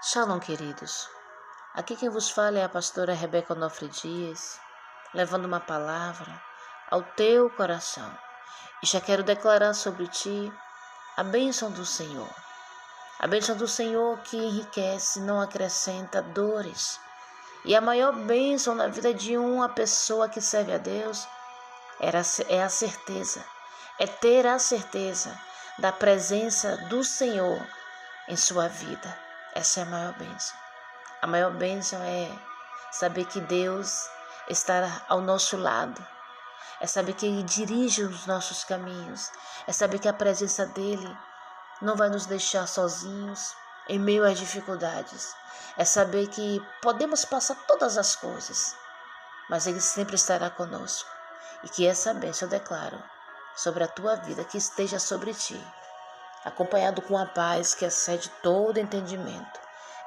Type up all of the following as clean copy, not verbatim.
Shalom, queridos. Aqui quem vos fala é a pastora Rebeca Onofre Dias, levando uma palavra ao teu coração. E já quero declarar sobre ti a bênção do Senhor. A bênção do Senhor que enriquece, não acrescenta dores. E a maior bênção na vida de uma pessoa que serve a Deus é a certeza, é ter a certeza da presença do Senhor em sua vida. Essa é a maior bênção. A maior bênção é saber que Deus está ao nosso lado. É saber que Ele dirige os nossos caminhos. É saber que a presença dEle não vai nos deixar sozinhos em meio às dificuldades. É saber que podemos passar todas as coisas, mas Ele sempre estará conosco. E que essa bênção eu declaro sobre a tua vida, que esteja sobre ti, acompanhado com a paz que excede todo entendimento,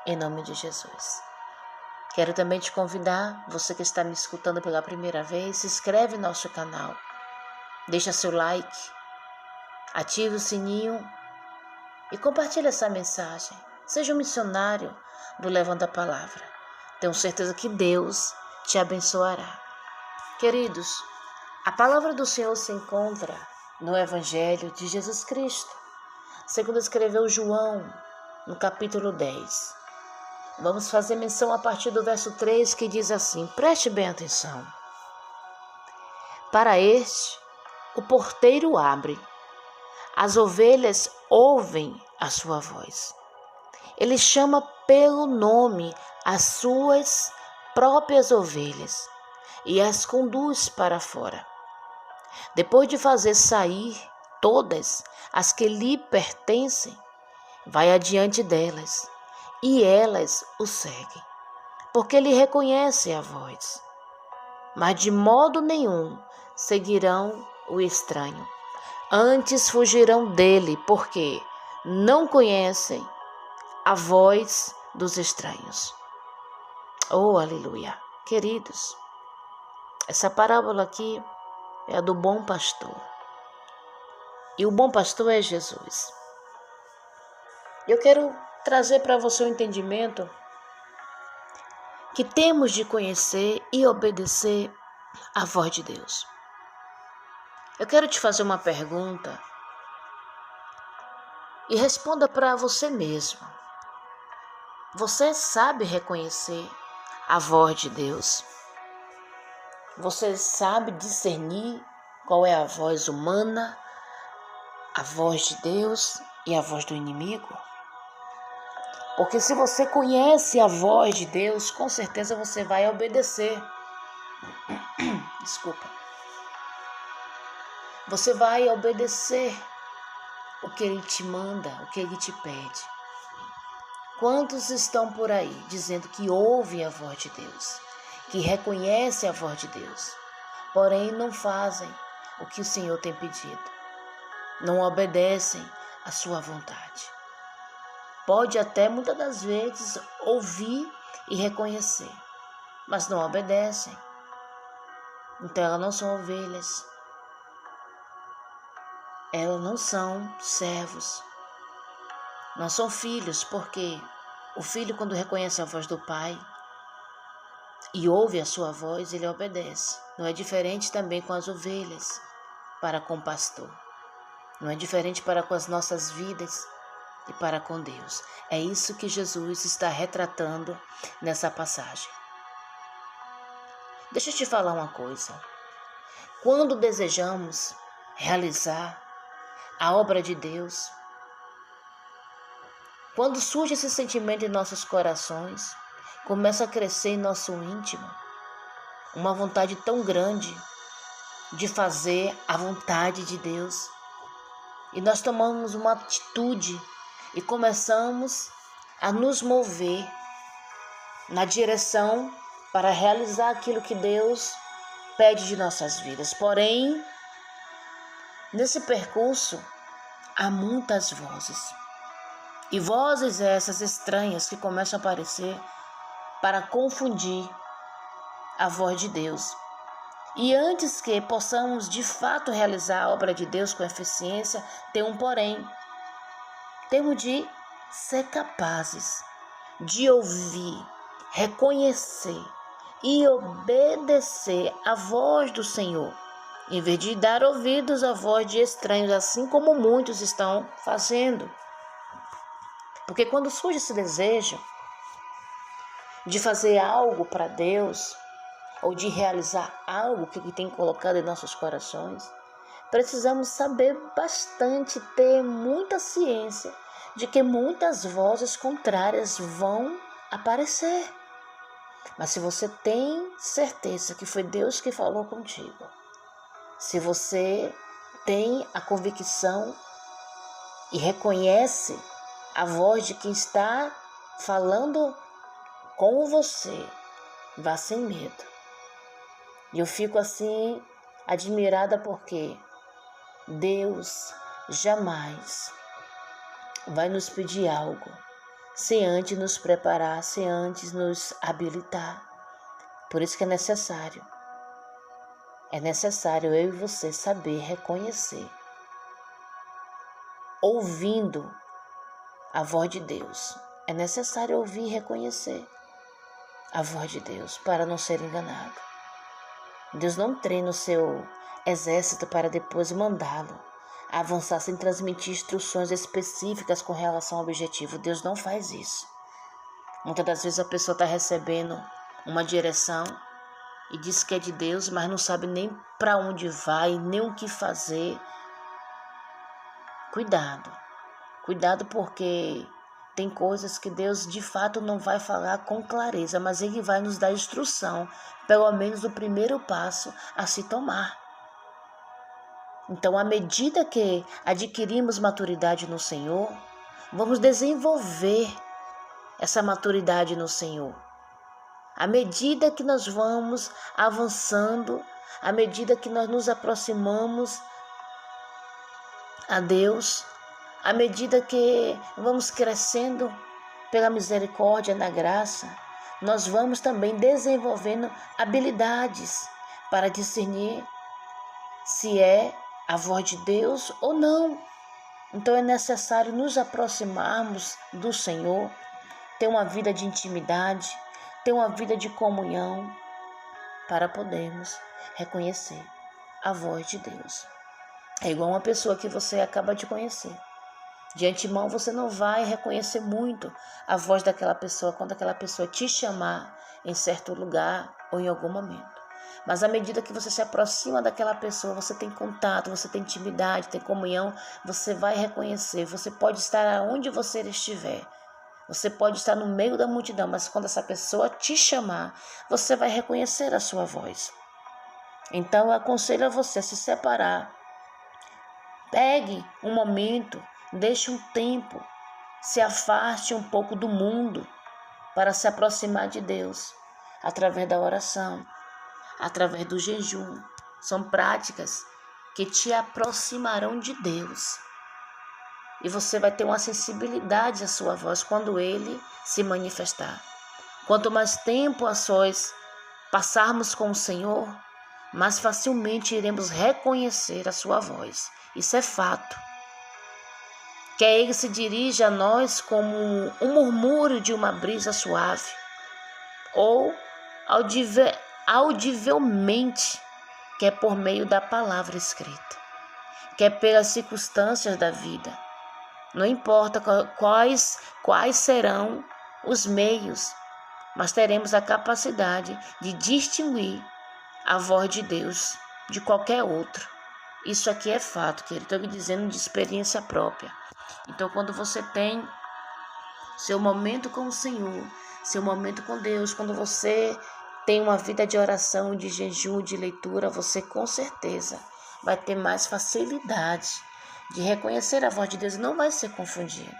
em nome de Jesus. Quero também te convidar, você que está me escutando pela primeira vez, se inscreve no nosso canal, deixa seu like, ative o sininho e compartilhe essa mensagem. Seja um missionário do Levando a Palavra. Tenho certeza que Deus te abençoará. Queridos, a palavra do Senhor se encontra no Evangelho de Jesus Cristo, segundo escreveu João, no capítulo 10. Vamos fazer menção a partir do verso 3, que diz assim, preste bem atenção. Para este, o porteiro abre, as ovelhas ouvem a sua voz. Ele chama pelo nome as suas próprias ovelhas e as conduz para fora. Depois de fazer sair todas as que lhe pertencem, vai adiante delas, e elas o seguem, porque lhe reconhecem a voz. Mas de modo nenhum seguirão o estranho. Antes fugirão dele, porque não conhecem a voz dos estranhos. Oh, aleluia! Queridos, essa parábola aqui é a do bom pastor. E o bom pastor é Jesus. Eu quero trazer para você o entendimento que temos de conhecer e obedecer a voz de Deus. Eu quero te fazer uma pergunta e responda para você mesmo. Você sabe reconhecer a voz de Deus? Você sabe discernir qual é a voz humana, a voz de Deus e a voz do inimigo? Porque se você conhece a voz de Deus, com certeza você vai obedecer. Desculpa. Você vai obedecer o que Ele te manda, o que Ele te pede. Quantos estão por aí dizendo que ouvem a voz de Deus, que reconhecem a voz de Deus, porém não fazem o que o Senhor tem pedido, não obedecem à sua vontade? Pode até muitas das vezes ouvir e reconhecer, mas não obedecem. Então elas não são ovelhas, elas não são servos, não são filhos, porque o filho, quando reconhece a voz do pai e ouve a sua voz, ele obedece. Não é diferente também com as ovelhas para com o pastor. Não é diferente para com as nossas vidas e para com Deus. É isso que Jesus está retratando nessa passagem. Deixa eu te falar uma coisa. Quando desejamos realizar a obra de Deus, quando surge esse sentimento em nossos corações, começa a crescer em nosso íntimo uma vontade tão grande de fazer a vontade de Deus. E nós tomamos uma atitude e começamos a nos mover na direção para realizar aquilo que Deus pede de nossas vidas. Porém, nesse percurso, há muitas vozes. E vozes essas estranhas que começam a aparecer para confundir a voz de Deus. E antes que possamos de fato realizar a obra de Deus com eficiência, tem um porém. Temos de ser capazes de ouvir, reconhecer e obedecer a voz do Senhor, em vez de dar ouvidos à voz de estranhos, assim como muitos estão fazendo. Porque quando surge esse desejo de fazer algo para Deus, ou de realizar algo que Ele tem colocado em nossos corações, precisamos saber bastante, ter muita ciência de que muitas vozes contrárias vão aparecer. Mas se você tem certeza que foi Deus que falou contigo, se você tem a convicção e reconhece a voz de quem está falando com você, vá sem medo. E eu fico assim admirada porque Deus jamais vai nos pedir algo sem antes nos preparar, sem antes nos habilitar. Por isso que é necessário eu e você saber reconhecer, ouvindo a voz de Deus. É necessário ouvir e reconhecer a voz de Deus para não ser enganado. Deus não treina o seu exército para depois mandá-lo a avançar sem transmitir instruções específicas com relação ao objetivo. Deus não faz isso. Muitas das vezes a pessoa está recebendo uma direção e diz que é de Deus, mas não sabe nem para onde vai, nem o que fazer. Cuidado porque tem coisas que Deus de fato não vai falar com clareza, mas Ele vai nos dar instrução, pelo menos o primeiro passo a se tomar. Então, à medida que adquirimos maturidade no Senhor, vamos desenvolver essa maturidade no Senhor. À medida que nós vamos avançando, à medida que nós nos aproximamos a Deus, à medida que vamos crescendo pela misericórdia na graça, nós vamos também desenvolvendo habilidades para discernir se é a voz de Deus ou não. Então é necessário nos aproximarmos do Senhor, ter uma vida de intimidade, ter uma vida de comunhão, para podermos reconhecer a voz de Deus. É igual uma pessoa que você acaba de conhecer. De antemão você não vai reconhecer muito a voz daquela pessoa quando aquela pessoa te chamar em certo lugar ou em algum momento. Mas à medida que você se aproxima daquela pessoa, você tem contato, você tem intimidade, tem comunhão, você vai reconhecer. Você pode estar aonde você estiver. Você pode estar no meio da multidão, mas quando essa pessoa te chamar, você vai reconhecer a sua voz. Então eu aconselho a você a se separar. Pegue um momento, deixe um tempo, se afaste um pouco do mundo para se aproximar de Deus, através da oração, através do jejum. São práticas que te aproximarão de Deus. E você vai ter uma sensibilidade à sua voz quando Ele se manifestar. Quanto mais tempo a sós passarmos com o Senhor, mais facilmente iremos reconhecer a sua voz. Isso é fato. Que Ele se dirige a nós como um murmúrio de uma brisa suave, ou audivelmente, que é por meio da palavra escrita, que é pelas circunstâncias da vida. Não importa quais serão os meios, mas teremos a capacidade de distinguir a voz de Deus de qualquer outro. Isso aqui é fato, querido. Estou lhe dizendo de experiência própria. Então, quando você tem seu momento com o Senhor, seu momento com Deus, quando você tem uma vida de oração, de jejum, de leitura, você com certeza vai ter mais facilidade de reconhecer a voz de Deus e não vai ser confundido.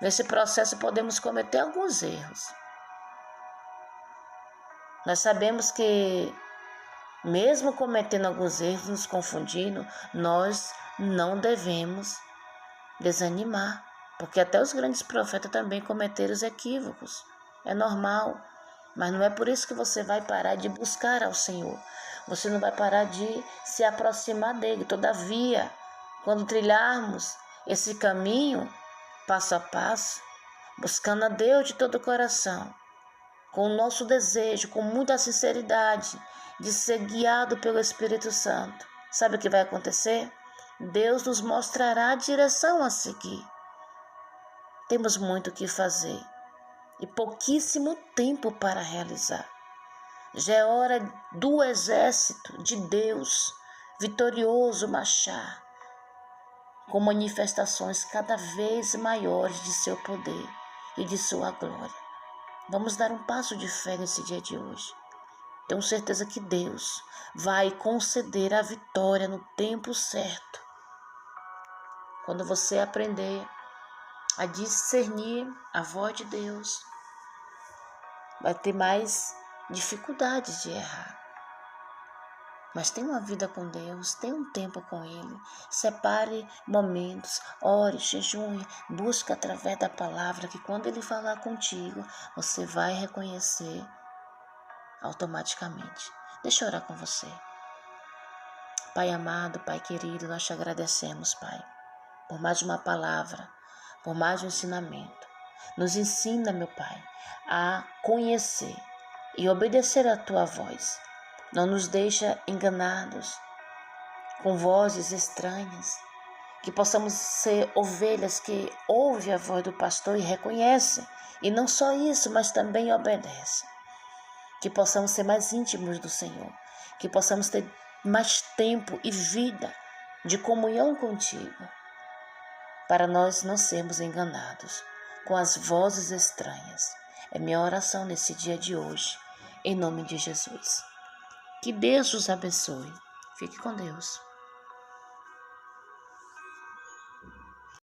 Nesse processo podemos cometer alguns erros. Nós sabemos que mesmo cometendo alguns erros, nos confundindo, nós não devemos desanimar, porque até os grandes profetas também cometeram os equívocos. É normal, mas não é por isso que você vai parar de buscar ao Senhor. Você não vai parar de se aproximar dele. Todavia, quando trilharmos esse caminho, passo a passo, buscando a Deus de todo o coração, com o nosso desejo, com muita sinceridade, de ser guiado pelo Espírito Santo. Sabe o que vai acontecer? Deus nos mostrará a direção a seguir. Temos muito o que fazer e pouquíssimo tempo para realizar. Já é hora do exército de Deus vitorioso marchar, com manifestações cada vez maiores de seu poder e de sua glória. Vamos dar um passo de fé nesse dia de hoje. Tenho certeza que Deus vai conceder a vitória no tempo certo. Quando você aprender a discernir a voz de Deus, vai ter mais dificuldades de errar. Mas tenha uma vida com Deus, tenha um tempo com Ele. Separe momentos, ore, jejue, busque através da palavra, que quando Ele falar contigo, você vai reconhecer automaticamente. Deixa eu orar com você. Pai amado, Pai querido, nós te agradecemos, Pai, por mais uma palavra, por mais um ensinamento. Nos ensina, meu Pai, a conhecer e obedecer a Tua voz. Não nos deixa enganados com vozes estranhas, que possamos ser ovelhas que ouvem a voz do pastor e reconhecem, e não só isso, mas também obedecem. Que possamos ser mais íntimos do Senhor, que possamos ter mais tempo e vida de comunhão contigo, para nós não sermos enganados com as vozes estranhas. É minha oração nesse dia de hoje, em nome de Jesus. Que Deus os abençoe. Fique com Deus.